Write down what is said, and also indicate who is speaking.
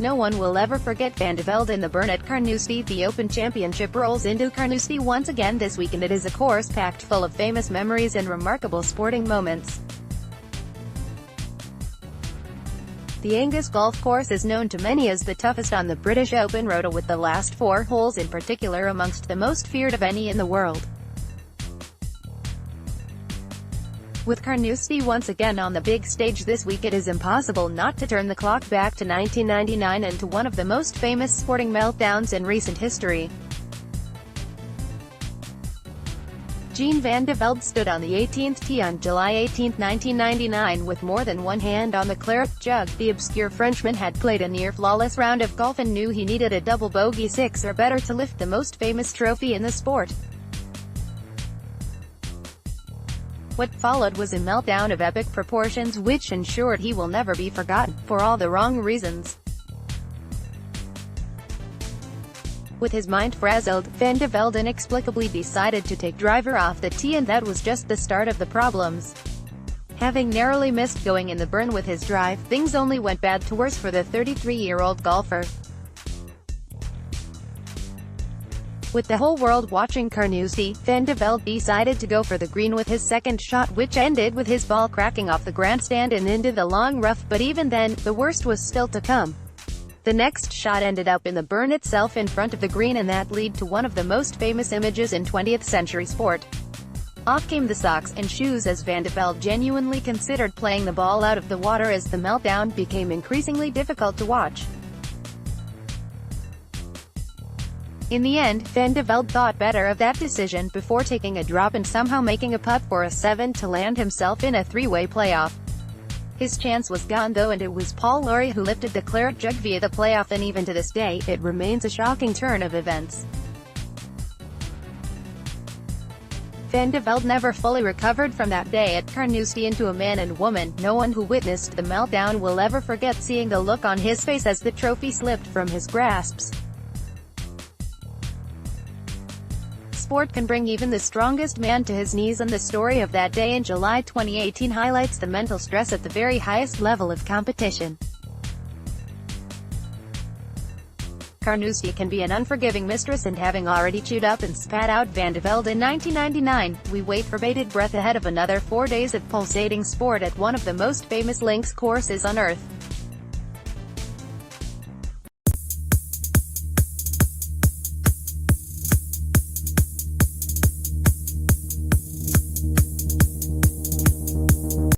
Speaker 1: No one will ever forget Velde in the burn at Carnoustie. The Open Championship rolls into Carnoustie once again this week, and it is a course packed full of famous memories and remarkable sporting moments. The Angus golf course is known to many as the toughest on the British Open rota, with the last 4 holes in particular amongst the most feared of any in the world. With Carnoustie once again on the big stage this week, it is impossible not to turn the clock back to 1999 and to one of the most famous sporting meltdowns in recent history. Jean van de Velde stood on the 18th tee on July 18, 1999, with more than one hand on the claret jug. The obscure Frenchman had played a near-flawless round of golf and knew he needed a double bogey 6 or better to lift the most famous trophy in the sport. What followed was a meltdown of epic proportions which ensured he will never be forgotten, for all the wrong reasons. With his mind frazzled, Van de Velde inexplicably decided to take driver off the tee, and that was just the start of the problems. Having narrowly missed going in the burn with his drive, things only went bad to worse for the 33-year-old golfer. With the whole world watching Carnoustie, Van de Velde decided to go for the green with his second shot, which ended with his ball cracking off the grandstand and into the long rough. But even then, the worst was still to come. The next shot ended up in the burn itself in front of the green, and that led to one of the most famous images in 20th century sport. Off came the socks and shoes as Van de Velde genuinely considered playing the ball out of the water as the meltdown became increasingly difficult to watch. In the end, Van de Velde thought better of that decision before taking a drop and somehow making a putt for a 7 to land himself in a 3-way playoff. His chance was gone though, and it was Paul Lawrie who lifted the claret jug via the playoff, and even to this day, it remains a shocking turn of events. Van de Velde never fully recovered from that day at Carnoustie into a man and woman. No one who witnessed the meltdown will ever forget seeing the look on his face as the trophy slipped from his grasps. Sport can bring even the strongest man to his knees, and the story of that day in July 2018 highlights the mental stress at the very highest level of competition. Carnoustie can be an unforgiving mistress, and having already chewed up and spat out Van de Velde in 1999, we wait for bated breath ahead of another 4 days of pulsating sport at one of the most famous links courses on Earth.